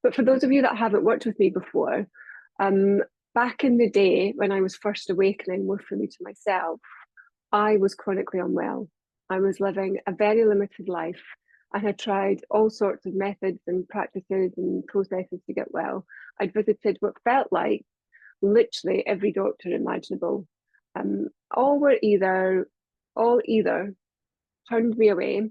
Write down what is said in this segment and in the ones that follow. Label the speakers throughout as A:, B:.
A: But for those of you that haven't worked with me before, um, back in the day when I was first awakening more fully to myself, I was chronically unwell. I was living a very limited life. I had tried all sorts of methods and practices and processes to get well. I'd visited what felt like literally every doctor imaginable. Um, all were all either turned me away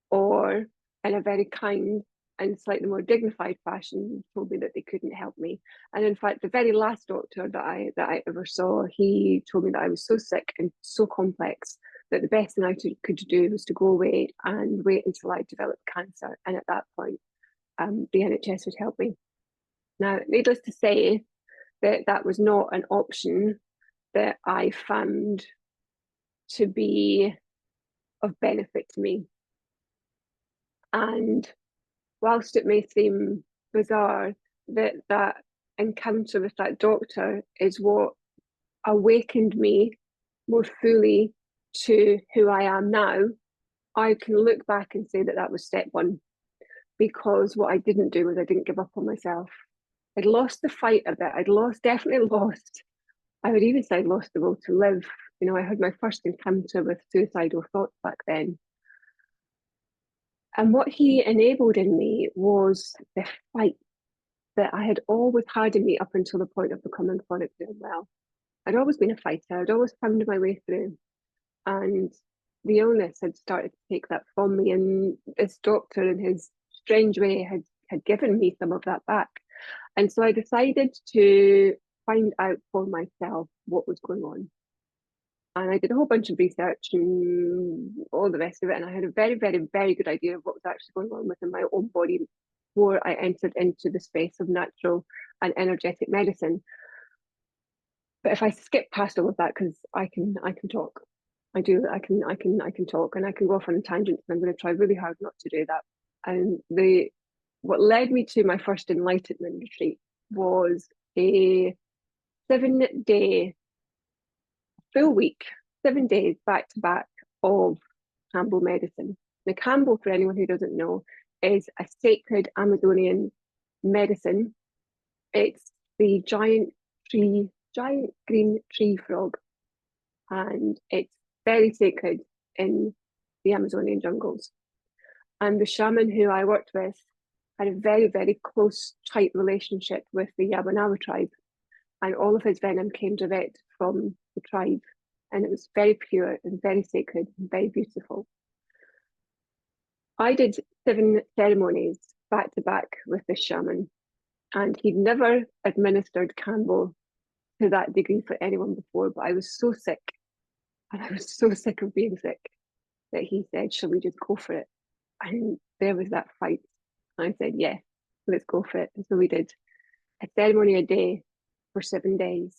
A: or in a very kind and slightly more dignified fashion told me that they couldn't help me. And in fact, the very last doctor that I ever saw, he told me that I was so sick and so complex that the best thing could do was to go away and wait until I developed cancer. And at that point, the NHS would help me. Now, needless to say, that was not an option that I found to be of benefit to me. And whilst it may seem bizarre, that encounter with that doctor is what awakened me more fully to who I am now, I can look back and say that that was step one. Because what I didn't do was I didn't give up on myself. I'd lost the fight a bit. Definitely lost. I would even say I'd lost the will to live. You know, I had my first encounter with suicidal thoughts back then. And what he enabled in me was the fight that I had always had in me up until the point of becoming chronically unwell. I'd always been a fighter. I'd always found my way through. And the illness had started to take that from me. And this doctor, in his strange way, had given me some of that back. And so I decided to find out for myself what was going on. And I did a whole bunch of research and all the rest of it. And I had a very, very, very good idea of what was actually going on within my own body before I entered into the space of natural and energetic medicine. But if I skip past all of that, because I can talk. I can talk and I can go off on tangents, and I'm going to try really hard not to do that. And what led me to my first enlightenment retreat was a 7 day full week, 7 days back to back of Campbell medicine. Now, Campbell, for anyone who doesn't know, is a sacred Amazonian medicine. It's the giant green tree frog, and it's very sacred in the Amazonian jungles. And the shaman who I worked with had a very, very close, tight relationship with the Yabanawa tribe, and all of his venom came direct from the tribe. And it was very pure and very sacred and very beautiful. I did 7 ceremonies back to back with this shaman, and he'd never administered Campbell to that degree for anyone before. But I was so sick, and I was so sick of being sick, that he said, "Shall we just go for it?" And there was that fight. And I said, "Yeah, let's go for it." And so we did a ceremony a day for 7 days.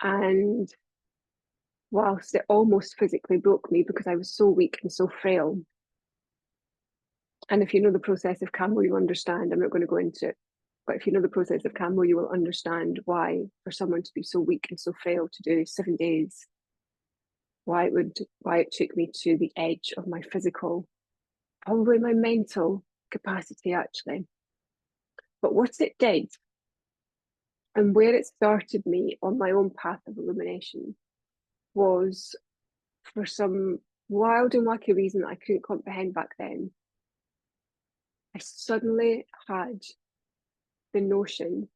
A: And whilst it almost physically broke me because I was so weak and so frail, and if you know the process of Campbell, you understand. I'm not going to go into it, but if you know the process of Campbell, you will understand why, for someone to be so weak and so frail to do 7 days, why it took me to the edge of my physical, probably my mental capacity actually. But what it did, and where it started me on my own path of illumination, was, for some wild and wacky reason that I couldn't comprehend back then, I suddenly had the notion,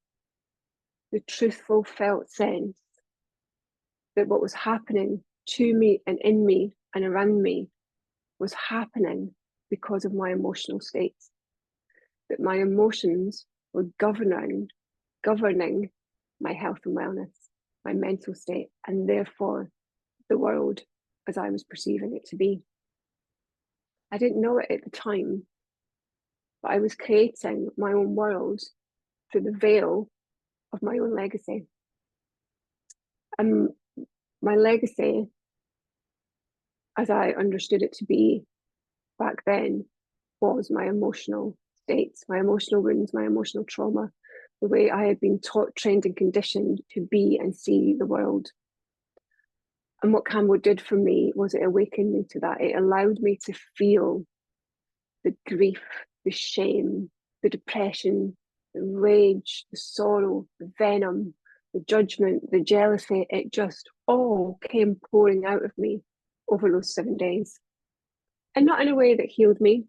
A: the truthful felt sense, that what was happening to me and in me and around me was happening because of my emotional states. That my emotions were governing my health and wellness, my mental state, and therefore the world as I was perceiving it to be. I didn't know it at the time, but I was creating my own world through the veil of my own legacy. And my legacy, as I understood it to be back then, was my emotional states, my emotional wounds, my emotional trauma, the way I had been taught, trained, and conditioned to be and see the world. And what Campbell did for me was it awakened me to that. It allowed me to feel the grief, the shame, the depression, the rage, the sorrow, the venom, the judgment, the jealousy, it just all came pouring out of me over those 7 days. And not in a way that healed me,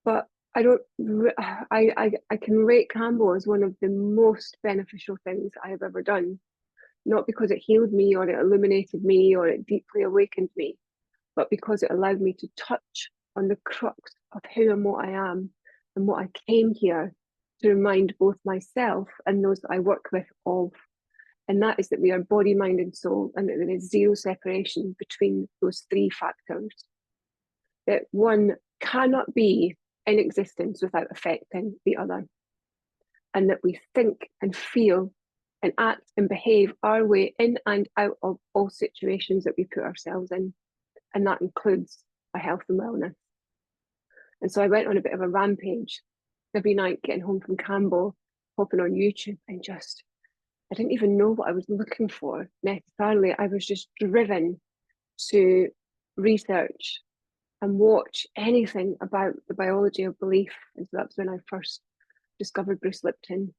A: but I don't, I can rate Campbell as one of the most beneficial things I have ever done. Not because it healed me or it illuminated me or it deeply awakened me, but because it allowed me to touch on the crux of who and what I am and what I came here to remind both myself and those that I work with of. And that is that we are body, mind, and soul, and that there is zero separation between those three factors. That one cannot be in existence without affecting the other. And that we think and feel and act and behave our way in and out of all situations that we put ourselves in. And that includes our health and wellness. And so I went on a bit of a rampage every night, getting home from Campbell, hopping on YouTube, and just, I didn't even know what I was looking for necessarily. I was just driven to research and watch anything about the biology of belief. And so that's when I first discovered Bruce Lipton.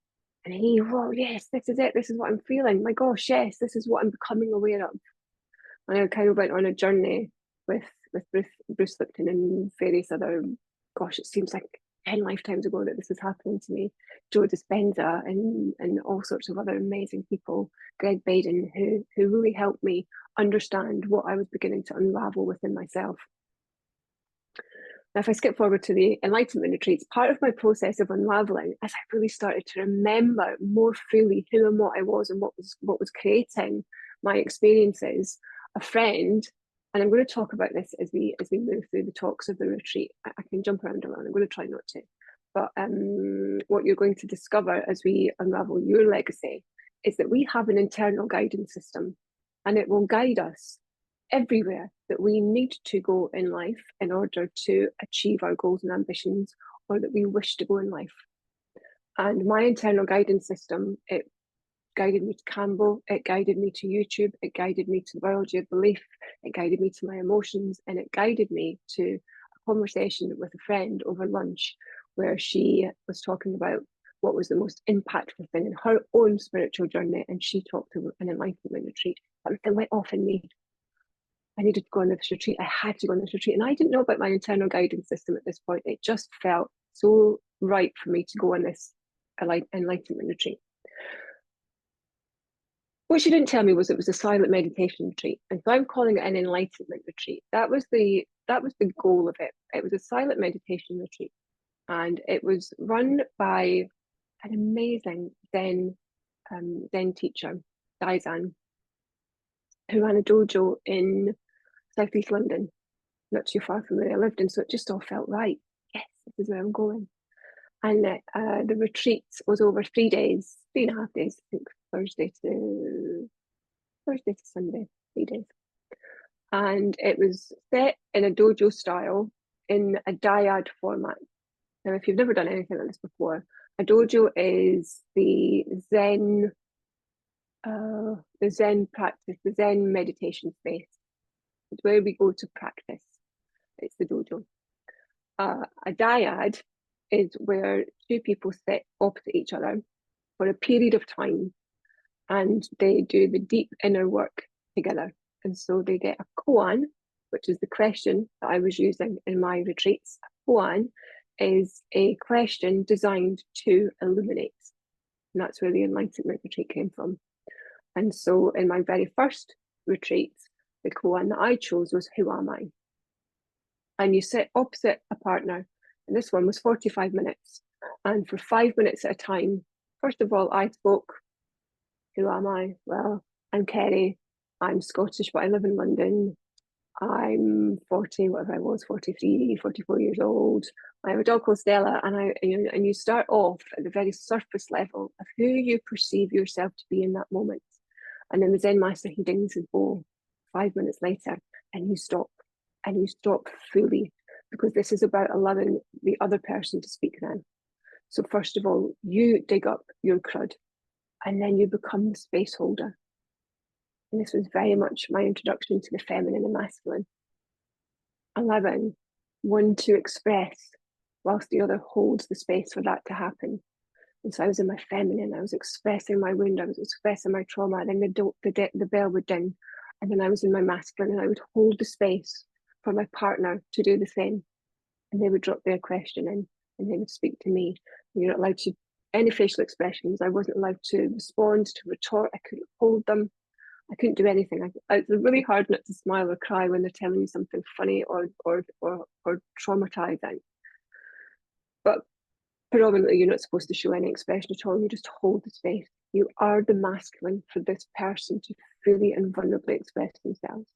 A: And he, whoa, yes, this is it. This is what I'm feeling. My gosh, yes, this is what I'm becoming aware of. And I kind of went on a journey with Bruce Lipton and various other, gosh, it seems like 10 lifetimes ago that this is happening to me. Joe Dispenza and all sorts of other amazing people, Greg Baden, who really helped me understand what I was beginning to unravel within myself. Now, if I skip forward to the enlightenment retreats, part of my process of unraveling, as I really started to remember more fully who and what I was and what was creating my experiences, a friend, and I'm going to talk about this as we move through the talks of the retreat. I can jump around a lot. I'm going to try not to. But what you're going to discover as we unravel your legacy is that we have an internal guidance system, and it will guide us everywhere that we need to go in life in order to achieve our goals and ambitions, or that we wish to go in life. And my internal guidance system, it guided me to Campbell, it guided me to YouTube, it guided me to the biology of belief, it guided me to my emotions, and it guided me to a conversation with a friend over lunch where she was talking about what was the most impactful thing in her own spiritual journey, and she talked about an enlightenment retreat. Something went off in me. I needed to go on this retreat. I had to go on this retreat. And I didn't know about my internal guidance system at this point. It just felt so right for me to go on this enlightenment retreat. What she didn't tell me was it was a silent meditation retreat. And so I'm calling it an enlightenment retreat. That was the goal of it. It was a silent meditation retreat. And it was run by an amazing Zen teacher, Daizan, who ran a dojo in Southeast London, not too far from where I lived, and so it just all felt right. Yes, this is where I'm going. And the retreat was over 3 days, 3.5 days, I think, Thursday to Sunday, 3 days. And it was set in a dojo style in a dyad format. Now, if you've never done anything like this before, a dojo is the Zen practice, the Zen meditation space. It's where we go to practice. It's the dojo. A dyad is where two people sit opposite each other for a period of time, and they do the deep inner work together. And so they get a koan, which is the question that I was using in my retreats. A koan is a question designed to illuminate. And that's where the enlightenment retreat came from. And so in my very first retreat, the koan that I chose was, who am I? And you sit opposite a partner. And this one was 45 minutes. And for 5 minutes at a time, first of all, I spoke, who am I? Well, I'm Kerry. I'm Scottish, but I live in London. I'm 40, whatever I was, 43, 44 years old. I have a dog called Stella, and you start off at the very surface level of who you perceive yourself to be in that moment. And then the Zen master, he dings his bow 5 minutes later, and you stop fully, because this is about allowing the other person to speak then. So first of all, you dig up your crud, and then you become the space holder. And this was very much my introduction to the feminine and masculine. Allowing one to express whilst the other holds the space for that to happen. And so I was in my feminine, I was expressing my wound, I was expressing my trauma, and then the bell would ding. And then I was in my masculine, and I would hold the space for my partner to do the same. And they would drop their question in, and they would speak to me. You're not allowed to any facial expressions. I wasn't allowed to respond, to retort. I couldn't hold them. I couldn't do anything. It's really hard not to smile or cry when they're telling you something funny or traumatizing. But predominantly, you're not supposed to show any expression at all. You just hold the space. You are the masculine for this person to freely and vulnerably express themselves.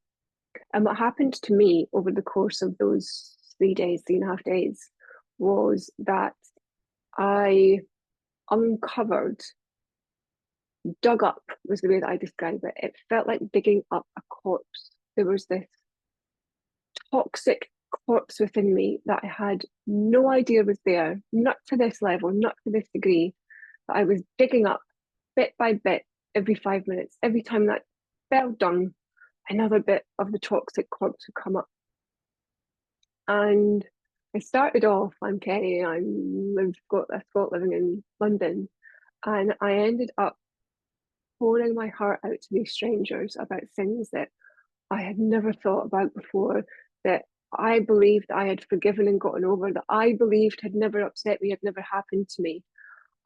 A: And what happened to me over the course of those 3.5 days, was that I uncovered, dug up was the way that I describe it. It felt like digging up a corpse. There was this toxic corpse within me that I had no idea was there, not to this level, not to this degree, but I was digging up bit by bit every 5 minutes. Every time that fell down, another bit of the toxic corpse would come up. And I started off, I'm Kerry, I've got living in London, and I ended up pouring my heart out to these strangers about things that I had never thought about before, that I believed I had forgiven and gotten over, that I believed had never upset me, had never happened to me.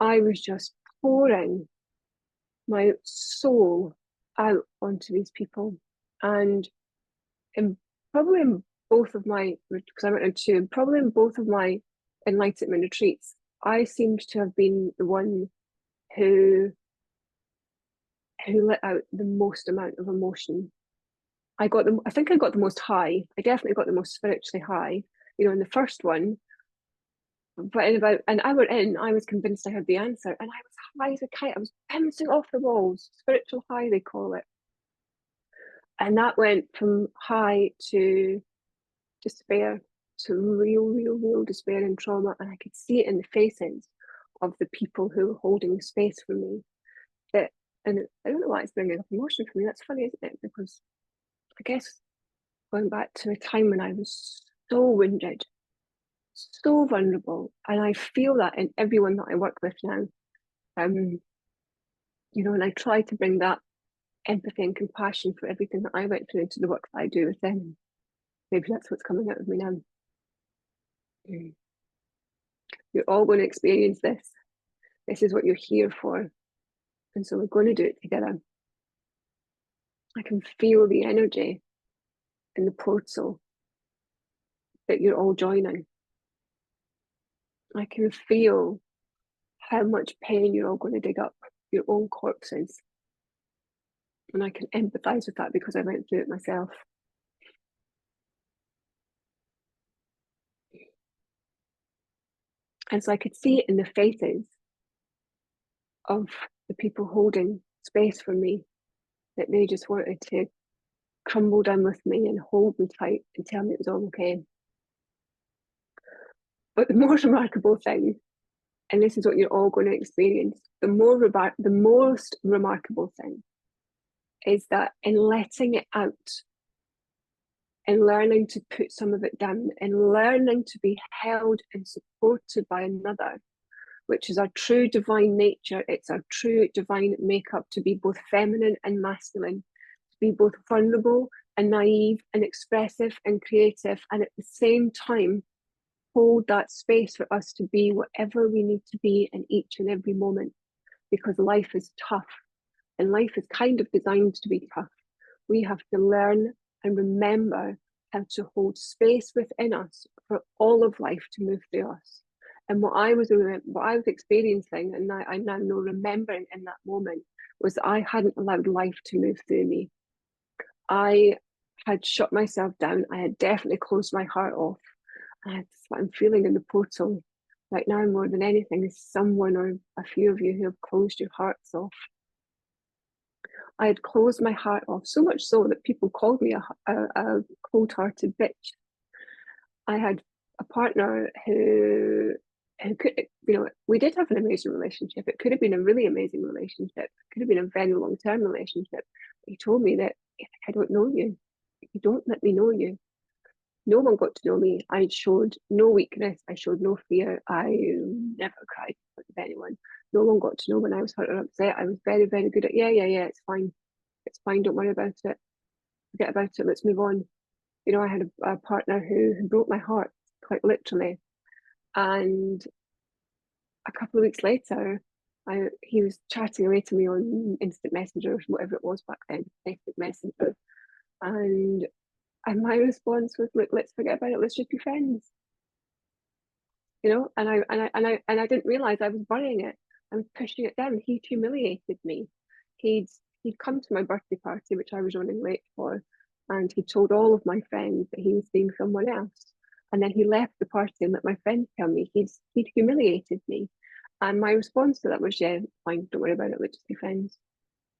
A: I was just pouring my soul out onto these people. And probably in both of my, because I went on two, probably in both of my enlightenment retreats, I seemed to have been the one who let out the most amount of emotion. I think I got the most high. I definitely got the most spiritually high, in the first one. But in about an hour in, I was convinced I had the answer, and I was high as a kite. I was bouncing off the walls, spiritual high, they call it. And that went from high to despair, to real despair and trauma. And I could see it in the faces of the people who were holding space for me. And I don't know why it's bringing up emotion for me. That's funny, isn't it? Because I guess going back to a time when I was so wounded, so vulnerable, and I feel that in everyone that I work with now. And I try to bring that empathy and compassion for everything that I went through into the work that I do with them. Maybe that's what's coming out of me now. You're all going to experience this. This is what you're here for. And so we're going to do it together. I can feel the energy in the portal that you're all joining. I can feel how much pain you're all going to dig up, your own corpses. And I can empathize with that because I went through it myself. And so I could see it in the faces of the people holding space for me, that they just wanted to crumble down with me and hold me tight and tell me it was all okay. But the most remarkable thing, and this is what you're all going to experience, the most remarkable thing is that in letting it out, in learning to put some of it down, in learning to be held and supported by another, which is our true divine nature, it's our true divine makeup, to be both feminine and masculine, to be both vulnerable and naive and expressive and creative, and at the same time hold that space for us to be whatever we need to be in each and every moment, because life is tough and life is kind of designed to be tough. We have to learn and remember how to hold space within us for all of life to move through us. And what I was experiencing, and I now know, remembering in that moment, was that I hadn't allowed life to move through me. I had shut myself down. I had definitely closed my heart off. And that's what I'm feeling in the portal right now more than anything, is someone or a few of you who have closed your hearts off. I had closed my heart off, so much so that people called me a cold-hearted bitch. I had a partner who could, we did have an amazing relationship. It could have been a really amazing relationship. It could have been a very long-term relationship. He told me that, if I don't know you, if you don't let me know you, No one got to know me. I showed no weakness. I showed no fear. I never cried in front of anyone. No one got to know when I was hurt or upset. I was very, very good at, yeah, it's fine. It's fine. Don't worry about it. Forget about it. Let's move on. You know, I had a partner who broke my heart, quite literally. And a couple of weeks later, he was chatting away to me on instant messenger, whatever it was back then, Facebook Messenger. And my response was, look, let's forget about it. Let's just be friends. You know, and I didn't realize I was burying it. I was pushing it down. He humiliated me. He'd come to my birthday party, which I was running late for, and he told all of my friends that he was seeing someone else. And then he left the party and let my friends tell me he'd humiliated me. And my response to that was, yeah, fine, don't worry about it, let's just be friends.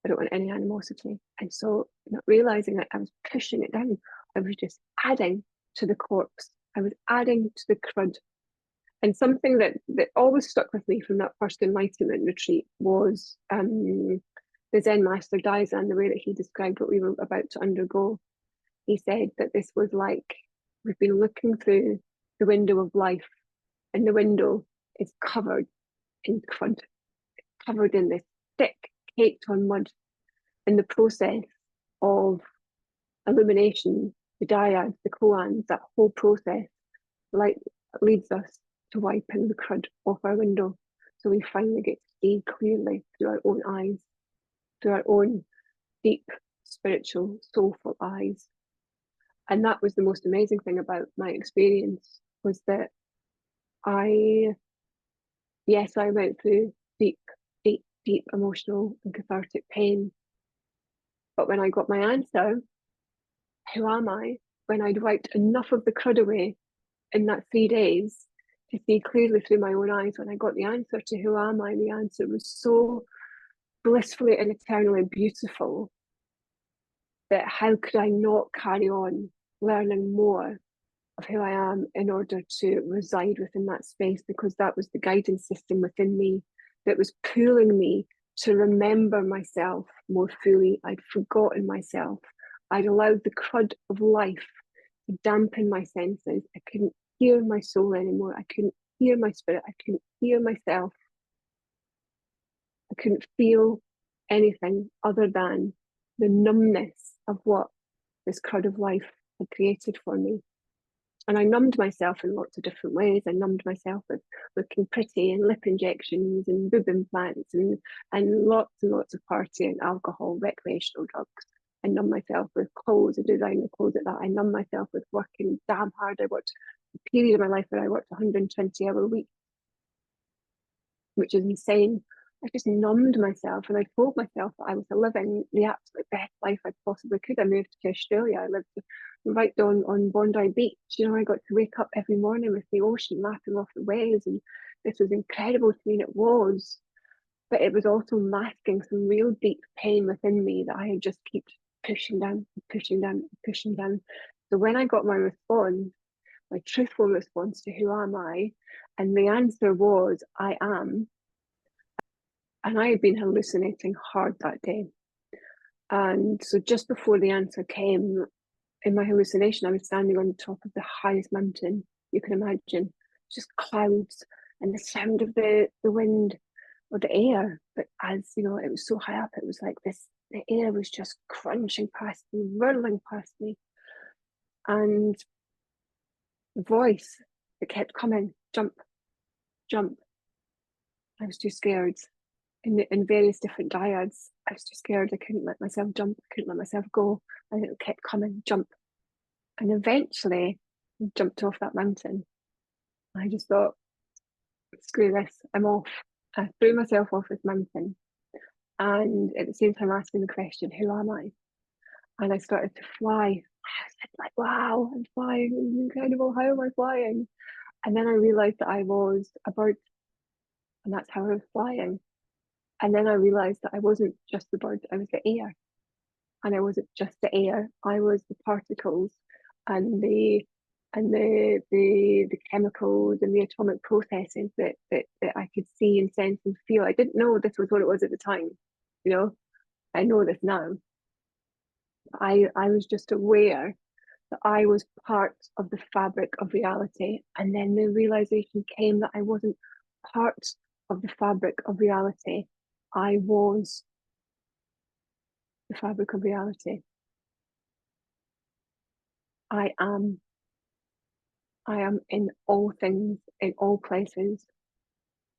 A: I don't want any animosity. And so, not realizing that I was pushing it down, I was just adding to the corpse. I was adding to the crud. And something that always stuck with me from that first enlightenment retreat was the Zen master Daizan, the way that he described what we were about to undergo. He said that this was like we've been looking through the window of life, and the window is covered in crud, covered in this thick, caked on mud. In the process of illumination, the dyads, the koans, that whole process, light leads us to wiping the crud off our window. So we finally get to see clearly through our own eyes, through our own deep, spiritual, soulful eyes. And that was the most amazing thing about my experience, was that yes, I went through deep, deep, deep emotional and cathartic pain. But when I got my answer, who am I? When I'd wiped enough of the crud away in that 3 days to see clearly through my own eyes, when I got the answer to who am I, the answer was so blissfully and eternally beautiful that how could I not carry on learning more of who I am in order to reside within that space, because that was the guidance system within me that was pulling me to remember myself more fully. I'd forgotten myself. I'd allowed the crud of life to dampen my senses. I couldn't hear my soul anymore. I couldn't hear my spirit. I couldn't hear myself. I couldn't feel anything other than the numbness of what this crowd of life had created for me. And I numbed myself in lots of different ways. I numbed myself with looking pretty and lip injections and boob implants and lots of partying, alcohol, recreational drugs. I numbed myself with clothes and designer clothes at that. I numbed myself with working damn hard. I worked a period of my life where I worked 120-hour week, which is insane. I just numbed myself, and I told myself that I was living the absolute best life I possibly could. I moved to Australia. I lived right on Bondi Beach. You know, I got to wake up every morning with the ocean lapping off the waves, and this was incredible to me, and it was. But it was also masking some real deep pain within me that I had just kept pushing down, pushing down, pushing down. So when I got my response, my truthful response to who am I, and the answer was, I am. And I had been hallucinating hard that day. And so just before the answer came, in my hallucination, I was standing on the top of the highest mountain you can imagine, just clouds and the sound of the wind or the air. But as you know, it was so high up, it was like this, the air was just crunching past me, whirling past me. And the voice that kept coming, jump, jump. I was too scared. In various different dyads, I was too scared. I couldn't let myself jump. I couldn't let myself go. And it kept coming, jump. And eventually, I jumped off that mountain. I just thought, screw this, I'm off. I threw myself off this mountain. And at the same time, asking the question, who am I? And I started to fly. I was like, wow, I'm flying. It's incredible. How am I flying? And then I realized that I was a bird. And that's how I was flying. And then I realized that I wasn't just the bird, I was the air. And I wasn't just the air, I was the particles and the chemicals and the atomic processes that I could see and sense and feel. I didn't know this was what it was at the time, you know. I know this now. I was just aware that I was part of the fabric of reality. And then the realization came that I wasn't part of the fabric of reality. I was the fabric of reality. I am. I am in all things, in all places.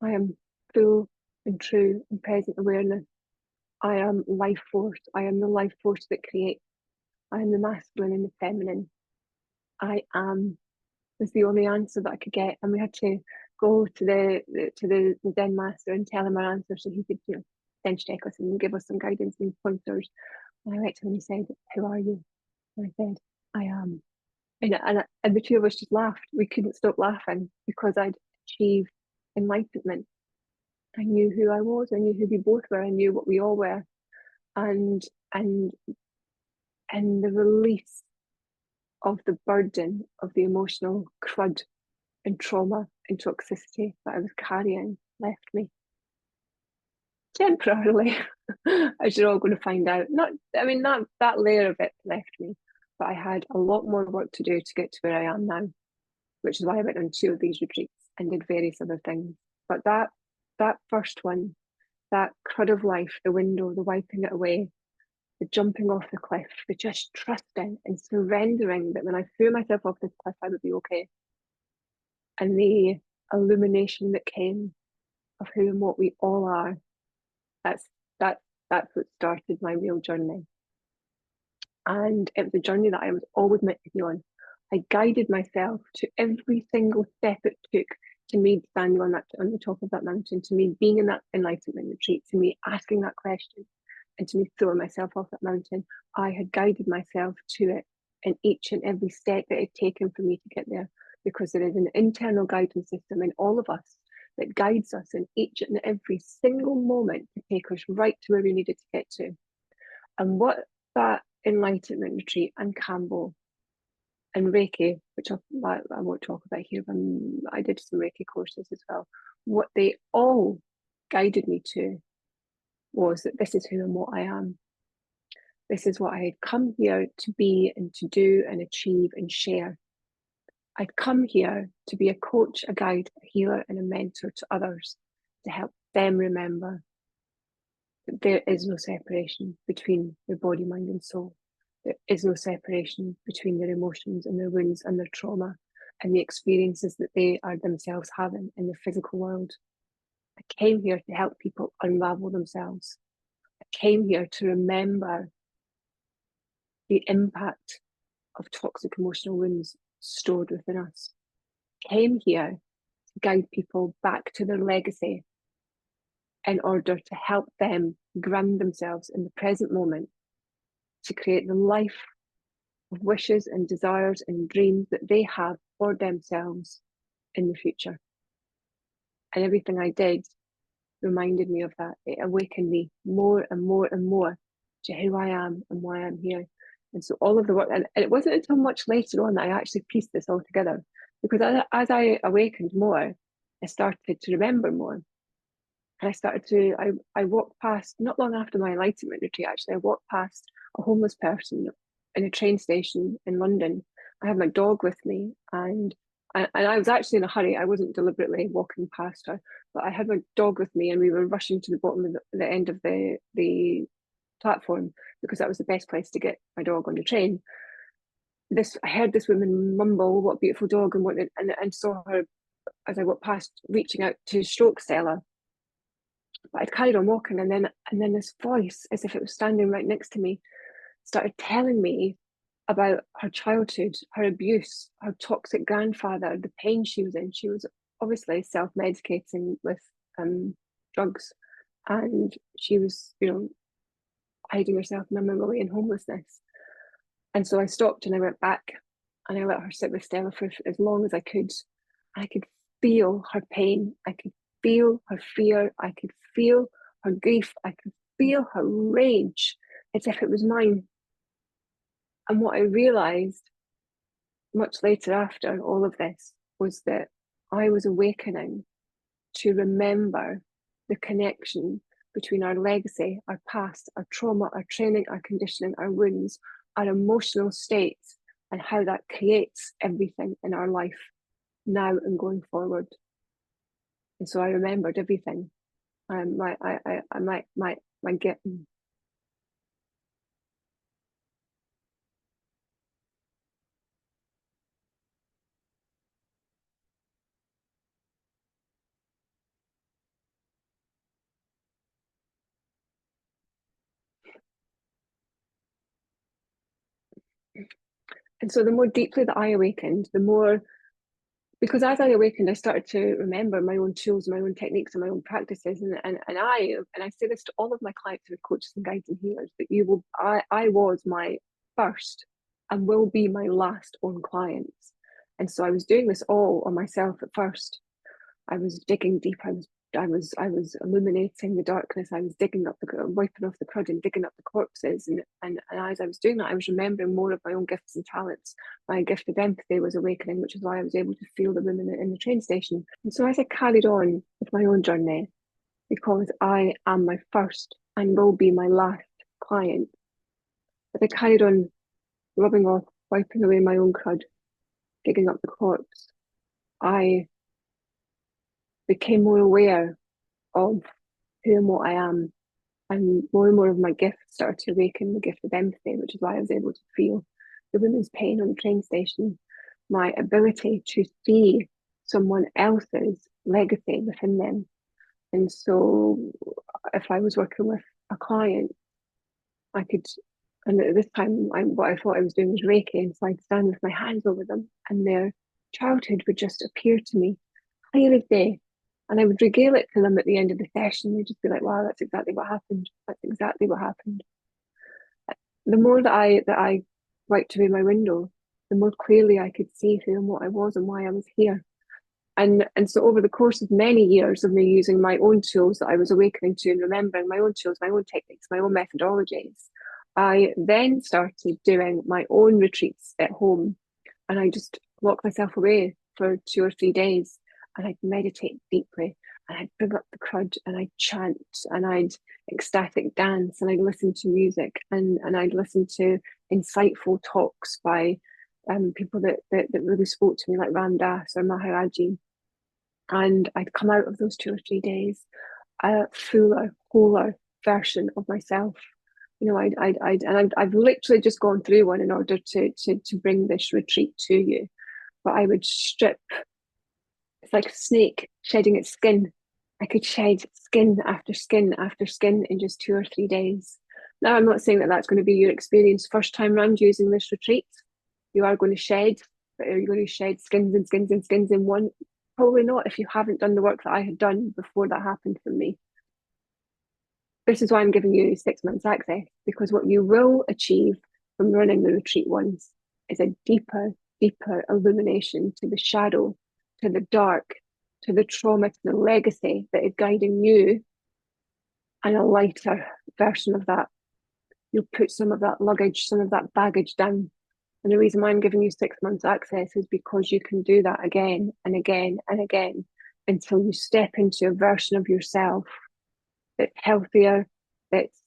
A: I am full and true and present awareness. I am life force. I am the life force that creates. I am the masculine and the feminine. I am was the only answer that I could get, and we had to go to the Zen master and tell him our answer so he could sense check us and give us some guidance and pointers. And I went to him and he said, "Who are you?" And I said, "I am." And the two of us just laughed. We couldn't stop laughing because I'd achieved enlightenment. I knew who I was. I knew who we both were. I knew what we all were, and and and the release of the burden of the emotional crud and trauma and toxicity that I was carrying left me temporarily. As you're all going to find out. Not that layer of it left me, but I had a lot more work to do to get to where I am now, which is why I went on 2 of these retreats and did various other things. But that first one, that crud of life, the window, the wiping it away, the jumping off the cliff, the just trusting and surrendering that when I threw myself off this cliff, I would be okay. And the illumination that came of who and what we all are, that's that's what started my real journey. And it was a journey that I was always meant to be on. I guided myself to every single step it took to me standing on the top of that mountain, to me being in that enlightenment retreat, to me asking that question, and to me throwing myself off that mountain. I had guided myself to it in each and every step it had taken for me to get there, because there is an internal guidance system in all of us that guides us in each and every single moment to take us right to where we needed to get to. And what that enlightenment retreat and Campbell and Reiki, which I won't talk about here, but I did some Reiki courses as well. What they all guided me to was that this is who and what I am. This is what I had come here to be and to do and achieve and share. I'd come here to be a coach, a guide, a healer, and a mentor to others, to help them remember that there is no separation between their body, mind, and soul. There is no separation between their emotions and their wounds and their trauma and the experiences that they are themselves having in the physical world. I came here to help people unravel themselves. I came here to remember the impact of toxic emotional wounds stored within us. I came here to guide people back to their legacy in order to help them ground themselves in the present moment to create the life of wishes and desires and dreams that they have for themselves in the future. And everything I did reminded me of that. It awakened me more and more and more to who I am and why I'm here. And so all of the work, and it wasn't until much later on that I actually pieced this all together, because as I awakened more, I started to remember more. And I walked past, not long after my enlightenment retreat, actually, I walked past a homeless person in a train station in London. I had my dog with me, and I was actually in a hurry. I wasn't deliberately walking past her, but I had my dog with me, and we were rushing to the bottom of the end of the platform, because that was the best place to get my dog on the train. I heard this woman mumble, "What a beautiful dog," and saw her as I walked past, reaching out to stroke Stella. But I'd carried on walking, and then this voice, as if it was standing right next to me, started telling me about her childhood, her abuse, her toxic grandfather, the pain she was in. She was obviously self-medicating with drugs, and she was, hiding herself memory in homelessness. And so I stopped and I went back and I let her sit with Stella for as long as I could. I could feel her pain. I could feel her fear. I could feel her grief. I could feel her rage as if it was mine. And what I realized much later after all of this was that I was awakening to remember the connection between our legacy, our past, our trauma, our training, our conditioning, our wounds, our emotional states, and how that creates everything in our life now and going forward. And so I remembered everything. My gift. And so the more deeply that I awakened, the more, because as I awakened, I started to remember my own tools, my own techniques, and my own practices. And I say this to all of my clients who are coaches and guides and healers, that I was my first and will be my last own clients. And so I was doing this all on myself at first. I was digging deep. I was illuminating the darkness. I was digging up wiping off the crud and digging up the corpses. And as I was doing that, I was remembering more of my own gifts and talents. My gift of empathy was awakening, which is why I was able to feel the women in the train station. And so as I carried on with my own journey, because I am my first and will be my last client, as I carried on rubbing off, wiping away my own crud, digging up the corpse, I became more aware of who and what I am. And more of my gifts started to awaken, the gift of empathy, which is why I was able to feel the women's pain on the train station, my ability to see someone else's legacy within them. And so if I was working with a client, I could, and at this time, what I thought I was doing was Reiki, and so I'd stand with my hands over them, and their childhood would just appear to me clear as day. And I would regale it to them at the end of the session. They'd just be like, wow, that's exactly what happened. That's exactly what happened. The more that I wiped away my window, the more clearly I could see who and what I was and why I was here. And so over the course of many years of me using my own tools that I was awakening to and remembering my own tools, my own techniques, my own methodologies, I then started doing my own retreats at home. And I just locked myself away for 2 or 3 days, and I'd meditate deeply, and I'd bring up the crud, and I'd chant, and I'd ecstatic dance, and I'd listen to music, and I'd listen to insightful talks by people that really spoke to me, like Ram Dass or Maharaji. And I'd come out of those 2 or 3 days a fuller, wholer version of myself. You know, I've literally just gone through one in order to bring this retreat to you. But I would strip. It's like a snake shedding its skin. I could shed skin after skin after skin in just 2 or 3 days. Now, I'm not saying that that's going to be your experience first time round using this retreat. You are going to shed, but are you going to shed skins and skins and skins in one? Probably not if you haven't done the work that I had done before that happened for me. This is why I'm giving you 6 months access, because what you will achieve from running the retreat once is a deeper, deeper illumination to the shadow, to the dark, to the trauma, to the legacy that is guiding you, and a lighter version of that. You'll put some of that luggage, some of that baggage down. And the reason why I'm giving you 6 months access is because you can do that again and again and again until you step into a version of yourself that's healthier, that's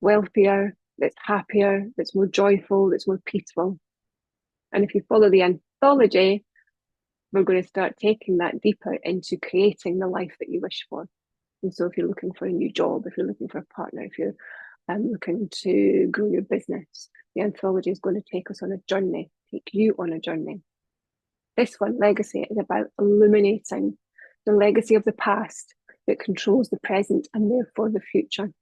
A: wealthier, that's happier, that's more joyful, that's more peaceful. And if you follow the anthology, we're going to start taking that deeper into creating the life that you wish for. And so if you're looking for a new job, if you're looking for a partner, if you're looking to grow your business, the anthology is going to take us on a journey, take you on a journey. This one, Legacy, is about illuminating the legacy of the past that controls the present and therefore the future.